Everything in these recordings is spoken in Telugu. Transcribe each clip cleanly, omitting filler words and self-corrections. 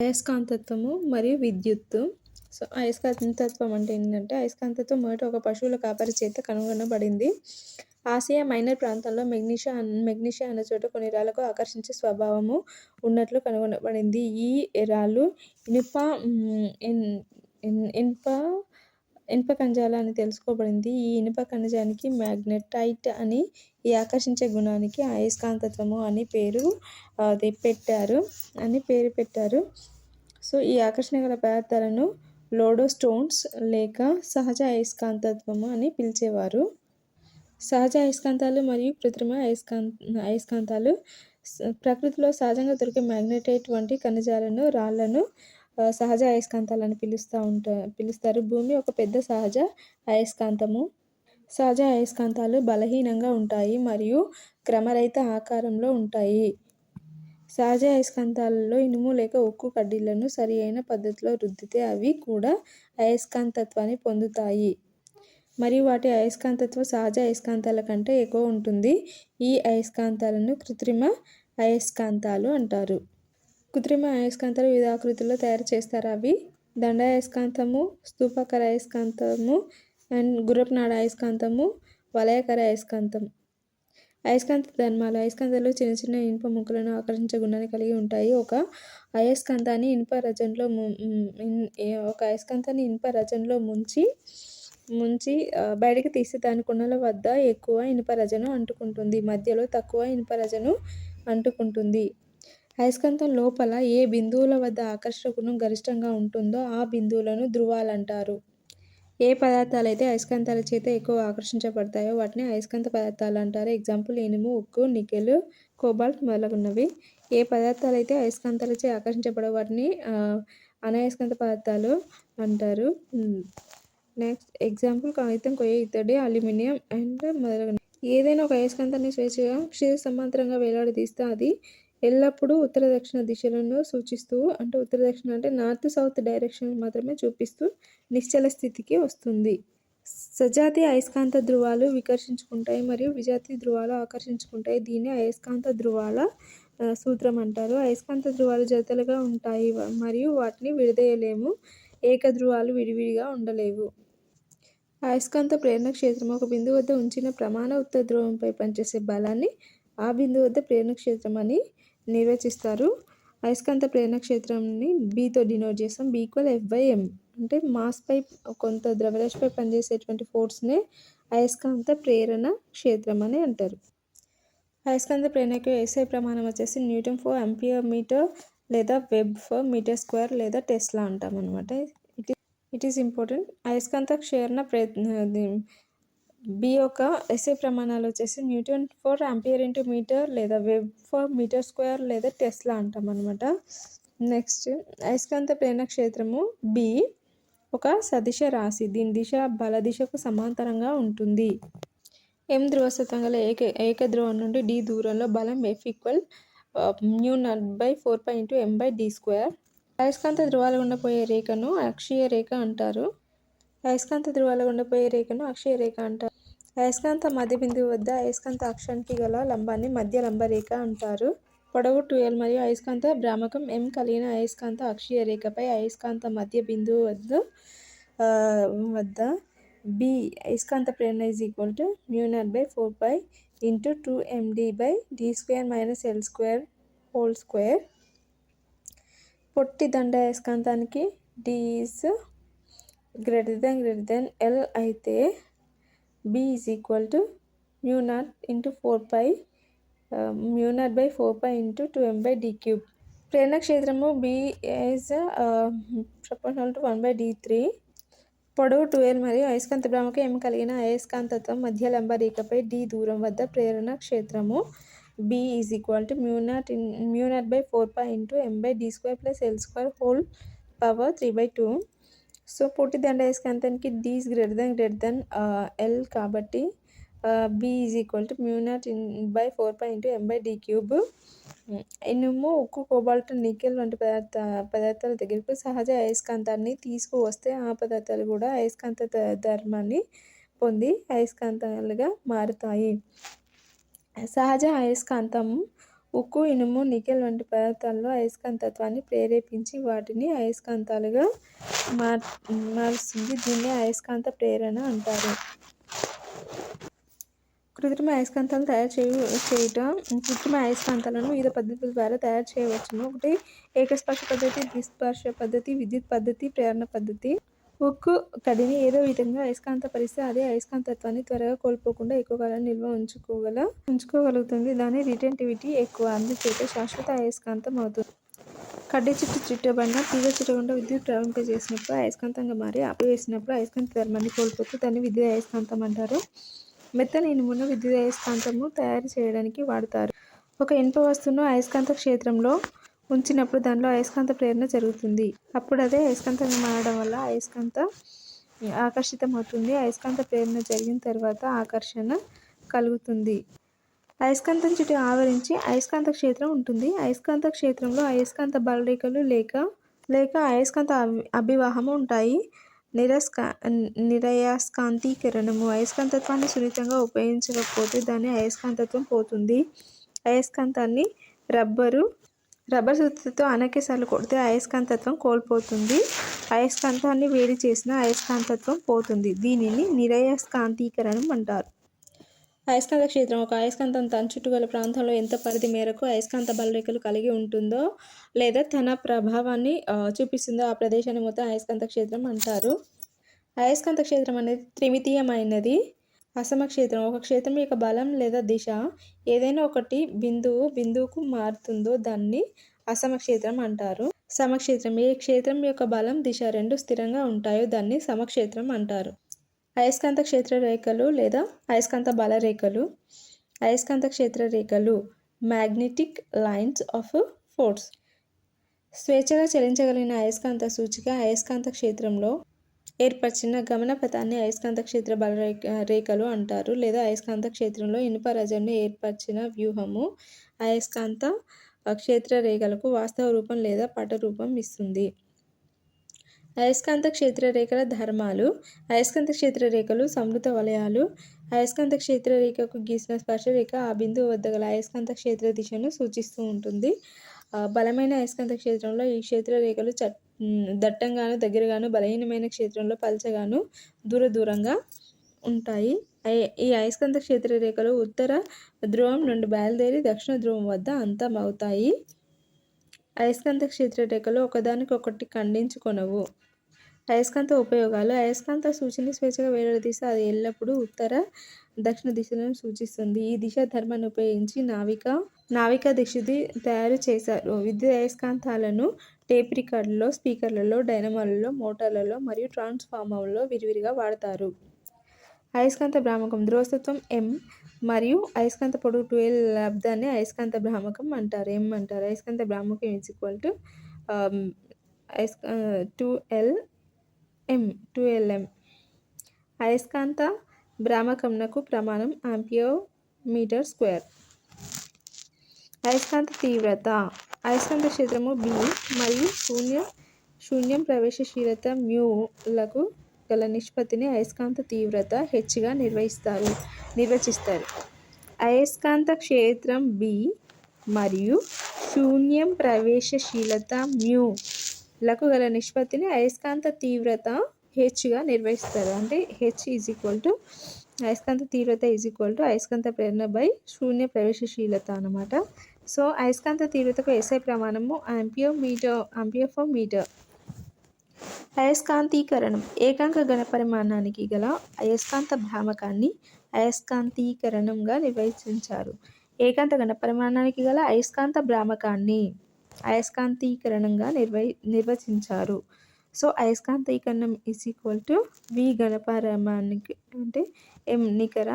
అయస్కాంతత్వము మరియు విద్యుత్తు. అయస్కాంతత్వం అంటే ఏంటంటే, అయస్కాంతత్వం మొదట ఒక పశువుల కాపరి చేత కనుగొనబడింది. ఆసియా మైనర్ ప్రాంతంలో మెగ్నీషియా అనే చోట కొన్ని రాళ్లకు ఆకర్షించే స్వభావము ఉన్నట్లు కనుగొనబడింది. ఈ రాళ్ళు ఇనుప ఖనిజాలు అని తెలుసుకోబడింది. ఈ ఇనుప ఖనిజానికి మ్యాగ్నెటైట్ అని, ఈ ఆకర్షించే గుణానికి అయస్కాంతత్వము అని పేరు పెట్టారు. ఈ ఆకర్షణ గల పదార్థాలను లోడోస్టోన్స్ లేక సహజ అయస్కాంతత్వము అని పిలిచేవారు. సహజ అయస్కాంతాలు మరియు కృత్రిమ అయస్కాంతాలు. ప్రకృతిలో సహజంగా దొరికే మ్యాగ్నెటైట్ వంటి ఖనిజాలను, రాళ్లను సహజ అయస్కాంతాలని పిలుస్తారు. భూమి ఒక పెద్ద సహజ అయస్కాంతము. సహజ అయస్కాంతాలు బలహీనంగా ఉంటాయి మరియు క్రమరహిత ఆకారంలో ఉంటాయి. సహజ అయస్కాంతాలలో ఇనుము లేక ఉక్కు కడ్డీలను సరి అయిన పద్ధతిలో రుద్దితే అవి కూడా అయస్కాంతత్వాన్ని పొందుతాయి మరియు వాటి అయస్కాంతత్వం సహజ అయస్కాంతాల కంటే ఎక్కువ ఉంటుంది. ఈ అయస్కాంతాలను కృత్రిమ అయస్కాంతాలు అంటారు. కృత్రిమ అయస్కాంతాలు వివిధ ఆకృతుల్లో తయారు చేస్తారు. అవి దండాయస్కాంతము, స్తూపాకార అయస్కాంతము, గుర్రపు నాడ అయస్కాంతము, వలయాకార అయస్కాంతం. అయస్కాంత ధర్మాలు. అయస్కాంతాలు చిన్న చిన్న ఇనుప ముక్కలను ఆకర్షించే గుణాన్ని కలిగి ఉంటాయి. ఒక అయస్కాంతాన్ని ఇనుప రజంలో ముంచి బయటకు తీస్తే దాని కొనల వద్ద ఎక్కువ ఇనుప రజను అంటుకుంటుంది, మధ్యలో తక్కువ ఇనుప రజను అంటుకుంటుంది. అయస్కాంతం లోపల ఏ బిందువుల వద్ద ఆకర్షణ గుణం గరిష్టంగా ఉంటుందో ఆ బిందువులను ధ్రువాలంటారు. ఏ పదార్థాలైతే అయస్కాంతాల చేత ఎక్కువ ఆకర్షించబడతాయో వాటిని అయస్కాంత పదార్థాలు అంటారు. ఎగ్జాంపుల్ ఇనుము, ఉక్కు, నికెల్, కోబాల్ట్ మొదలగునవి. ఏ పదార్థాలైతే అయస్కాంతాలచే ఆకర్షించబడవో వాటిని అనయస్కాంత పదార్థాలు అంటారు. నెక్స్ట్ ఎగ్జాంపుల్ కాగితం, కొయ్య, ఇత్తడి, అల్యూమినియం అండ్ మొదలగునవి. ఏదైనా ఒక అయస్కాంతాన్ని స్వేచ్ఛగా క్షితిజ సమాంతరంగా వేలాడదీస్తే అది ఎల్లప్పుడూ ఉత్తర దక్షిణ దిశలను సూచిస్తూ, అంటే ఉత్తర దక్షిణ అంటే నార్త్ సౌత్ డైరెక్షన్ మాత్రమే చూపిస్తూ నిశ్చల స్థితికి వస్తుంది. సజాతీయ అయస్కాంత ధ్రువాలు వికర్షించుకుంటాయి మరియు విజాతీయ ధ్రువాలు ఆకర్షించుకుంటాయి. దీన్ని అయస్కాంత ధ్రువాల సూత్రం అంటారు. అయస్కాంత ధ్రువాలు జతలుగా ఉంటాయి మరియు వాటిని విడదీయలేము. ఏక ధ్రువాలు విడివిడిగా ఉండలేవు. అయస్కాంత ప్రేరణ క్షేత్రం. ఒక బిందువు వద్ద ఉంచిన ప్రమాణ ఉత్తర ధ్రువంపై పనిచేసే బలాన్ని ఆ బిందువు వద్ద ప్రేరణ క్షేత్రం అని నిర్వచిస్తారు. అయస్కాంత ప్రేరణ క్షేత్రాన్ని Bతో డినోట్ చేస్తాం. B = F/m. అంటే మాస్పై కొంత ద్రవ్యరాశిపై పనిచేసేటువంటి ఫోర్స్నే అయస్కాంత ప్రేరణ క్షేత్రం అని అంటారు. అయస్కాంత ప్రేరణకు SI ప్రమాణం వచ్చేసి Nm/Am లేదా Wb/m² లేదా టెస్లా అంటాం అన్నమాట. It is important. అయస్కాంత క్షేత్ర B యొక్క SI ప్రమాణాలు వచ్చేసి Nm/A లేదా Wb/m² లేదా టెస్లా అంటాం అన్నమాట. నెక్స్ట్ అయస్కాంత ప్రేరణ క్షేత్రము B ఒక సదిశ రాశి. దీని దిశ బల దిశకు సమాంతరంగా ఉంటుంది. M ధ్రువస్తత్వం గల ఏక ధ్రువం నుండి D దూరంలో బలం F = μ0/4π×m/d². అయస్కాంత ధ్రువాల గుండా పోయే రేఖను అక్షీయ రేఖ అంటారు. అయస్కాంత మధ్య బిందువు వద్ద అయస్కాంత అక్షానికి గల లంబాన్ని మధ్య లంబ రేఖ అంటారు. పొడవు 2l మరియు అయస్కాంత భ్రామకం m కలిగిన అయస్కాంత అక్షీయ రేఖపై అయస్కాంత మధ్య బిందువు వద్ద B అయస్కాంత ప్రేరణ = μ0/4π×2md/d² పొట్టి దండాయస్కాంతానికి D > L అయితే B = μ0/4π×2md³. ప్రేరణ క్షేత్రము B = 1/d3. పొడవు 2l మరియు అయస్కాంత భ్రామకం m కలిగిన అయస్కాంతత్వం మధ్య లంబ రేఖపై D దూరం వద్ద ప్రేరణ క్షేత్రము B = μ0/4π×md²L²/3/2. పొట్టి దండాయస్కాంతానికి D > L కాబట్టి B = μ0/4π×md³. ఇనుము, ఉక్కు, కోబాల్ట్, నికెల్ వంటి పదార్థాల దగ్గరకు సహజ అయస్కాంతాన్ని తీసుకువస్తే ఆ పదార్థాలు కూడా అయస్కాంత ధర్మాన్ని పొంది అయస్కాంతాలుగా మారుతాయి. సహజ అయస్కాంతం ఉక్కు, ఇనుము, నికెల్ వంటి పదార్థాల్లో అయస్కాంతత్వాన్ని ప్రేరేపించి వాటిని అయస్కాంతాలుగా మారుస్తుంది. దీన్నే అయస్కాంత ప్రేరణ అంటారు. కృత్రిమ అయస్కాంతాలు తయారు చేయుట. కృత్రిమ అయస్కాంతాలను వివిధ పద్ధతుల ద్వారా తయారు చేయవచ్చును. ఒకటి ఏకస్పర్శ పద్ధతి, ద్విస్పర్శ పద్ధతి, విద్యుత్ పద్ధతి, ప్రేరణ పద్ధతి. ఉక్కు కడ్డీని ఏదో విధంగా అయస్కాంతపరిస్తే అదే అయస్కాంతత్వాన్ని త్వరగా కోల్పోకుండా ఎక్కువ కాలం నిల్వ ఉంచుకోగలుగుతుంది. దాని రిటెంటివిటీ ఎక్కువ, అందుచేత శాశ్వత అయస్కాంతం అవుతుంది. కడ్డీ చుట్టూ చుట్టబడిన తీగ చుట్టకుండా విద్యుత్ ప్రవహింపజేసినప్పుడు అయస్కాంతంగా మారి ఆపివేసినప్పుడు అయస్కాంత ధర్మాన్ని కోల్పోతే దాన్ని విద్యుత్ అయస్కాంతం అంటారు. మెత్తని ఇనుమును విద్యుదయస్కాంతము తయారు చేయడానికి వాడతారు. ఒక ఇనుప వస్తువును అయస్కాంత క్షేత్రంలో ఉంచినప్పుడు దానిలో అయస్కాంత ప్రేరణ జరుగుతుంది. అప్పుడు అదే అయస్కాంతంగా మారడం వల్ల అయస్కాంత ఆకర్షితమవుతుంది. అయస్కాంత ప్రేరణ జరిగిన తర్వాత ఆకర్షణ కలుగుతుంది. అయస్కాంతం చుట్టూ ఆవరించి అయస్కాంత క్షేత్రం ఉంటుంది. అయస్కాంత క్షేత్రంలో అయస్కాంత బలరేఖలు లేక అయస్కాంత అభివాహము ఉంటాయి. నిరయస్కాంతీకరణము. అయస్కాంతత్వాన్ని సున్నితంగా ఉపయోగించకపోతే దాని అయస్కాంతత్వం పోతుంది. అయస్కాంతాన్ని రబ్బరు సూదితో అనేకసార్లు కొడితే అయస్కాంతత్వం కోల్పోతుంది. అయస్కాంతాన్ని వేడి చేసిన అయస్కాంతత్వం పోతుంది. దీనిని నిరయస్కాంతీకరణం అంటారు. అయస్కాంత క్షేత్రం ఒక అయస్కాంతం తన చుట్టూ గల ప్రాంతంలో ఎంత పరిధి మేరకు అయస్కాంత బలరేఖలు కలిగి ఉంటుందో లేదా తన ప్రభావాన్ని చూపిస్తుందో ఆ ప్రదేశాన్ని మొత్తం అయస్కాంత క్షేత్రం అంటారు. అయస్కాంత క్షేత్రం అనేది త్రిమితీయమైనది. అసమ క్షేత్రం ఒక క్షేత్రం యొక్క బలం లేదా దిశ ఏదైనా ఒకటి బిందువుకు మారుతుందో దాన్ని అసమ క్షేత్రం అంటారు. సమక్షేత్రం ఏ క్షేత్రం యొక్క బలం, దిశ రెండు స్థిరంగా ఉంటాయో దాన్ని సమక్షేత్రం అంటారు. అయస్కాంత క్షేత్ర రేఖలు లేదా అయస్కాంత బల రేఖలు. అయస్కాంత క్షేత్ర రేఖలు మ్యాగ్నెటిక్ లైన్స్ ఆఫ్ ఫోర్స్. స్వేచ్ఛగా చలించగలిగిన అయస్కాంత సూచిక అయస్కాంత క్షేత్రంలో ఏర్పరిచిన గమనపథాన్ని అయస్కాంత క్షేత్ర బల రేఖలు అంటారు. లేదా అయస్కాంత క్షేత్రంలో ఇనుప రజంను ఏర్పరిచిన వ్యూహము అయస్కాంత క్షేత్ర రేఖలకు వాస్తవ రూపం లేదా పట రూపం ఇస్తుంది. అయస్కాంత క్షేత్ర రేఖల ధర్మాలు. అయస్కాంత క్షేత్ర రేఖలు సమృద్ధ వలయాలు. అయస్కాంత క్షేత్ర రేఖకు గీసిన స్పర్శరేఖ ఆ బిందువు వద్ద గల అయస్కాంత క్షేత్ర దిశను సూచిస్తూ ఉంటుంది. బలమైన అయస్కాంత క్షేత్రంలో ఈ క్షేత్ర రేఖలు దట్టంగాను దగ్గరగాను, బలహీనమైన క్షేత్రంలో పల్చగాను దూరంగా ఉంటాయి. ఈ అయస్కాంత క్షేత్ర రేఖలు ఉత్తర ధ్రువం నుండి బయలుదేరి దక్షిణ ధ్రువం వద్ద అంతమవుతాయి. అయస్కాంత క్షేత్ర రేఖలు ఒకదానికొకటి ఖండించుకొనవు. అయస్కాంత ఉపయోగాలు. అయస్కాంత సూచిని స్వేచ్ఛగా వేలాడదీస్తే అది ఎల్లప్పుడూ ఉత్తర దక్షిణ దిశలను సూచిస్తుంది. ఈ దిశా ధర్మాన్ని ఉపయోగించి నావికా దిశది తయారు చేశారు. విద్యుత్ అయస్కాంతాలను టేప్ రికార్డులలో, స్పీకర్లలో, డైనమోలలో, మోటార్లలో మరియు ట్రాన్స్ఫార్మర్లలో విరివిగా వాడతారు. అయస్కాంత భ్రామకం. ధ్రువస్తత్వం M మరియు అయస్కాంత పొడవు 2L లబ్ధాన్ని అయస్కాంత భ్రామకం అంటారు. M అంటారు. అయస్కాంత భ్రామకం =2Lm. అయస్కాంత భ్రామకంనకు ప్రమాణం Am². అయస్కాంత తీవ్రత. అయస్కాంత క్షేత్రము B మరియు శూన్యం ప్రవేశశీలత μ లకు గల నిష్పత్తిని అయస్కాంత తీవ్రత Hగా నిర్వచిస్తారు. అయస్కాంత క్షేత్రం B మరియు శూన్యం ప్రవేశశీలత μ లకు గల నిష్పత్తిని అయస్కాంత తీవ్రత Hగా నిర్వచిస్తారు. అంటే H అయస్కాంత తీవ్రత అయస్కాంత ప్రేరణ శూన్య ప్రవేశశీలత అన్నమాట. సో అయస్కాంత తీవ్రతకు SI ప్రమాణము ఆంపియర్/మీటర్. అయస్కాంతీకరణం. ఏకాంక ఘనపరిమాణానికి గల అయస్కాంత భ్రామకాన్ని అయస్కాంతీకరణంగా నిర్వచించారు. ఏకాంక ఘనపరిమాణానికి గల అయస్కాంత భ్రామకాన్ని అయస్కాంతీకరణంగా నిర్వచించారు. సో అయస్కాంతీకరణం V ఘనపరిమాణానికి అంటే M నికర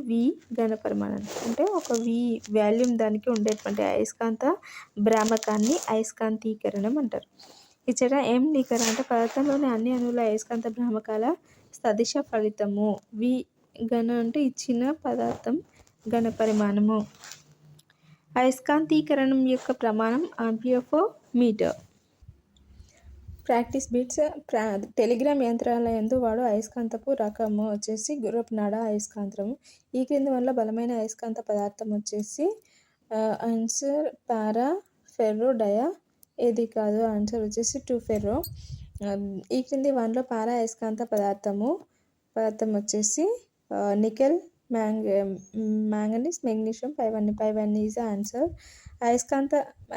V ఘనపరిమాణానికి అంటే ఒక V వాల్యూమ్ దానికి ఉండేటువంటి అయస్కాంత భ్రామకాన్ని అయస్కాంతీకరణం అంటారు. ఇచ్చట M నికర అంటే పదార్థంలోని అన్ని అణువుల అయస్కాంత భ్రామకాల సదిశ ఫలితము. V ఘన అంటే ఇచ్చిన పదార్థం ఘనపరిమాణము. అయస్కాంతీకరణం యొక్క ప్రమాణం ఆంపియర్/మీటర్. Practice bits. టెలిగ్రామ్ యంత్రాల యందు వాడు అయస్కాంతపు రకము గుర్రపు నాడ అయస్కాంతము. ఈ క్రింది వల్ల బలమైన అయస్కాంత పదార్థం ఆన్సర్ పారా, ఫెర్రో, డయా ఏది కాదు. ఆన్సర్ వచ్చేసి 2 ఫెర్రో. ఈ క్రింది వానిలో పారా అయస్కాంత పదార్థం వచ్చేసి నికెల్, మ్యాంగనీస్, మెగ్నీషియం, పైవన్నీ ఈజ్ ఆన్సర్.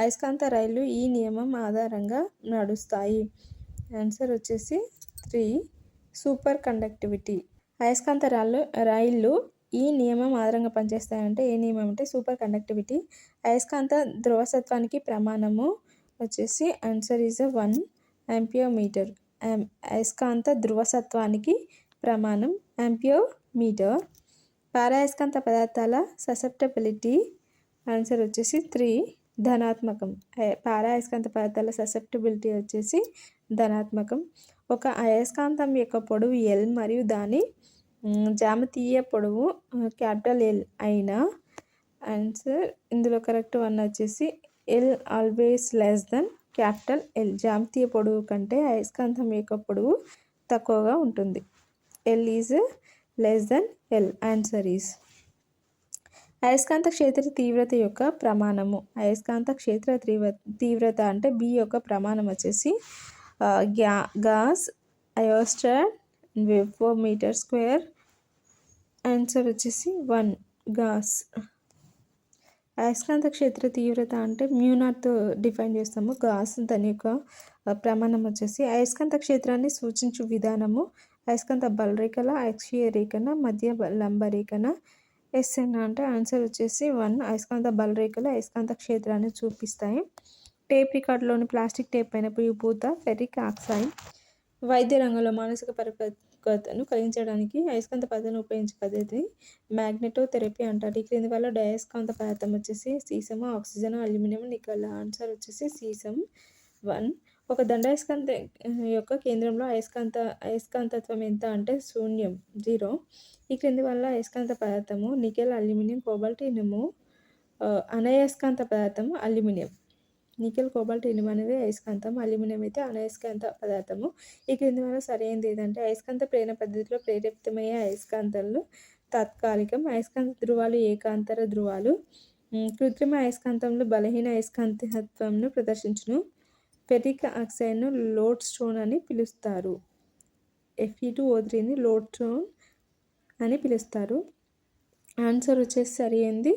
అయస్కాంత రైళ్లు ఈ నియమం ఆధారంగా నడుస్తాయి. ఆన్సర్ వచ్చేసి 3 సూపర్ కండక్టివిటీ. అయస్కాంత రైళ్ళు ఈ నియమం ఆధారంగా పనిచేస్తాయంటే ఏ నియమం అంటే సూపర్ కండక్టివిటీ. అయస్కాంత ధ్రువసత్వానికి ప్రమాణము వచ్చేసి ఆన్సర్ ఈజ్ 1 ఆంపియోమీటర్. అయస్కాంత ధ్రువసత్వానికి ప్రమాణం ఆంపియోమీటర్. పారాయస్కాంత పదార్థాల ససెప్టబిలిటీ ఆన్సర్ వచ్చేసి 3 ధనాత్మకం. పారాయస్కాంత పదార్థాల ససెప్టబిలిటీ వచ్చేసి ధనాత్మకం. ఒక అయస్కాంతం యొక్క పొడవు L మరియు దాని జామితీయ పొడవు క్యాపిటల్ L అయినా ఆన్సర్ ఇందులో కరెక్ట్ వన్ వచ్చేసి L always less than capital L. జామితీయ పొడవు కంటే అయస్కాంతం యొక్క పొడవు తక్కువగా ఉంటుంది. L is less than L. Answer is అయస్కాంత క్షేత్ర తీవ్రత యొక్క ప్రమాణము. అయస్కాంత క్షేత్ర తీవ్రత అంటే B యొక్క ప్రమాణం వచ్చేసి gauss oersted weber metre square. Answer వచ్చేసి 1 గాస్. అయస్కాంత క్షేత్ర తీవ్రత అంటే μ0తో డిఫైన్ చేస్తాము. గాస్ దాని యొక్క ప్రమాణం వచ్చేసి. అయస్కాంత క్షేత్రాన్ని సూచించు విధానము అయస్కాంత బలరేఖల, అక్షీయ రేఖన, మధ్య లంబ రేఖన. SN అంటే ఆన్సర్ వచ్చేసి 1 అయస్కాంత బలరేఖలు అయస్కాంత క్షేత్రాన్ని చూపిస్తాయి. టేప్ రికార్డులోని ప్లాస్టిక్ టేప్ పైన పూత ఫెర్రిక్ ఆక్సైడ్. వైద్య రంగంలో మానసిక పరిపక్వతను కలిగించడానికి అయస్కాంత పద్ధతిని ఉపయోగించే పద్ధతి మ్యాగ్నెటోథెరపీ అంటారు. ఈ క్రింది వల్ల డయస్కాంత పదార్థం వచ్చేసి సీసము, ఆక్సిజన్, అల్యూమినియం, నికెల్. ఆన్సర్ వచ్చేసి సీసం 1. ఒక దండాయస్కాంత యొక్క కేంద్రంలో అయస్కాంతత్వం ఎంత అంటే శూన్యం 0. ఈ క్రింది వల్ల అయస్కాంత పదార్థము నికెల్, అల్యూమినియం, కోబాల్ట్, ఇనుము. అనయస్కాంత పదార్థము అల్యూమినియం. నికెల్, కోబాల్ట్, ఇనుము అనేది అయస్కాంతం, అల్యూమినియం అయితే అనయస్కాంత పదార్థము. ఈ క్రింది వల్ల సరైనది ఏదంటే అయస్కాంత ప్రేరణ పద్ధతిలో ప్రేరేపితమయ్యే అయస్కాంతాలు తాత్కాలికం. అయస్కాంత ధ్రువాలు ఏకాంతర ధ్రువాలు. కృత్రిమ అయస్కాంతంలో బలహీన అయస్కాంతత్వంను ప్రదర్శించును. ఫెర్రిక్ ఆక్సైడ్ను లోడ్ స్టోన్ అని పిలుస్తారు. Fe2O3ని లోడ్ స్టోన్ అని పిలుస్తారు. ఆన్సర్ వచ్చేసి సరైనది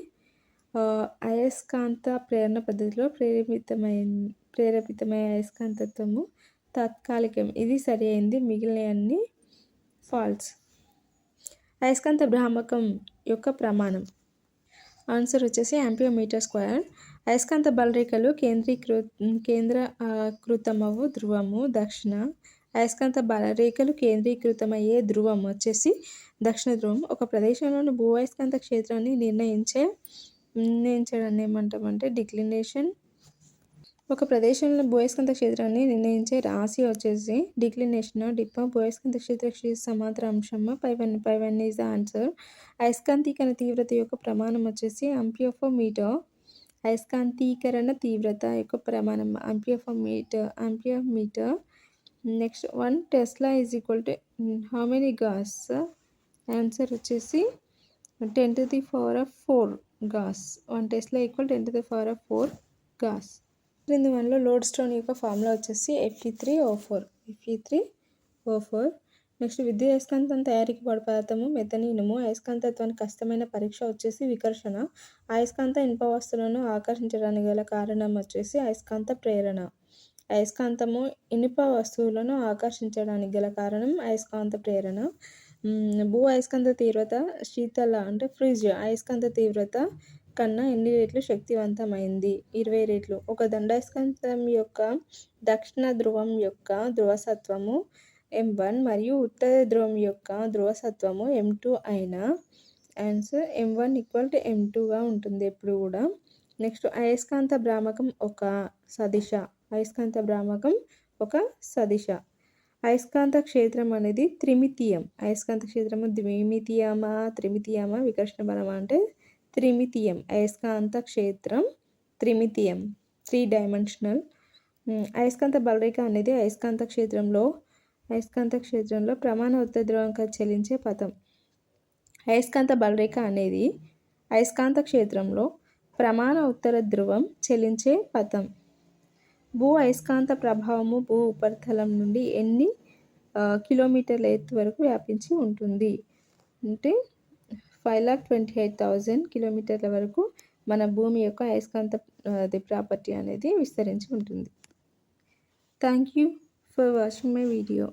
అయస్కాంత ప్రేరణ పద్ధతిలో ప్రేరేపితమయ్యే అయస్కాంతత్వము తాత్కాలికం. ఇది సరైనది, మిగిలినవన్నీ ఫాల్స్. అయస్కాంత భ్రామకం యొక్క ప్రమాణం ఆన్సర్ వచ్చేసి ఆంపియోమీటర్ స్క్వేర్. అయస్కాంత బలరేఖలు కేంద్రీకృతమవు ధ్రువము దక్షిణ. అయస్కాంత బలరేఖలు కేంద్రీకృతమయ్యే ధ్రువం వచ్చేసి దక్షిణ ధ్రువం. ఒక ప్రదేశంలోని భూ అయస్కాంత క్షేత్రాన్ని నిర్ణయించడాన్ని ఏమంటామంటే డిక్లినేషన్. ఒక ప్రదేశంలో భూ అయస్కాంత క్షేత్రాన్ని నిర్ణయించే రాశి వచ్చేసి డిక్లినేషన్. డిప్ప భూ అయస్కాంత క్షేత్ర సమాంతర అంశము పైవన్నీ ఈజ్ ఆన్సర్. అయస్కాంతీకరణ తీవ్రత యొక్క ప్రమాణం వచ్చేసి ఆంపియోమీటర్. అయస్కాంతీకరణ తీవ్రత యొక్క ప్రమాణం ampere metre. Next 1 tesla is equal to how many gauss. Answer వచ్చేసి 10⁴ గాస్. 1 Tesla equal 10⁴ gas. క్రింది వన్లో లోడ్ స్టోన్ యొక్క ఫార్ములా వచ్చేసి Fe3O4. నెక్స్ట్ విద్యుత్ అయస్కాంతం తయారీకి వాడే పదార్థము మెతని ఇనుము. అయస్కాంతత్వానికి కష్టమైన పరీక్ష వచ్చేసి వికర్షణ. అయస్కాంత ఇనుప వస్తువులను ఆకర్షించడానికి గల కారణం వచ్చేసి అయస్కాంత ప్రేరణ. అయస్కాంతము ఇనుప వస్తువులను ఆకర్షించడానికి గల కారణం అయస్కాంత ప్రేరణ. భూ అయస్కాంత తీవ్రత శీతల అంటే ఫ్రిడ్జ్ అయస్కాంత తీవ్రత కన్నా ఎన్ని రెట్లు శక్తివంతమైంది? 20 రెట్లు. ఒక దండాయస్కాంతం యొక్క దక్షిణ ధ్రువం యొక్క ధ్రువసత్వము M1 మరియు ఉత్తర ధ్రువం యొక్క ధ్రువసత్వము M2 అయినా ఆన్సర్ M1 = M2గా ఉంటుంది ఎప్పుడు కూడా. నెక్స్ట్ అయస్కాంత భ్రామకం ఒక సదిశ. అయస్కాంత భ్రామకం ఒక సదిశ. అయస్కాంత క్షేత్రం అనేది త్రిమితీయం. అయస్కాంత క్షేత్రము ద్విమితీయమా త్రిమితీయమా వికర్షణ బలమా అంటే త్రిమితీయం. అయస్కాంత క్షేత్రం త్రిమితీయం, 3 డైమెన్షనల్. అయస్కాంత బలరేఖ అనేది అయస్కాంత క్షేత్రంలో ప్రమాణ ఉత్తర ధ్రువంగా చెల్లించే పథం. అయస్కాంత బలరేఖ అనేది అయస్కాంత క్షేత్రంలో ప్రమాణ ఉత్తర ధ్రువం చలించే పథం. భూ అయస్కాంత ప్రభావము భూ ఉపరితలం నుండి ఎన్ని కిలోమీటర్ల ఎత్తు వరకు వ్యాపించి ఉంటుంది అంటే 5,28,000 కిలోమీటర్ల వరకు మన భూమి యొక్క అయస్కాంత ప్రాపర్టీ అనేది విస్తరించి ఉంటుంది. Thank you for watching my video.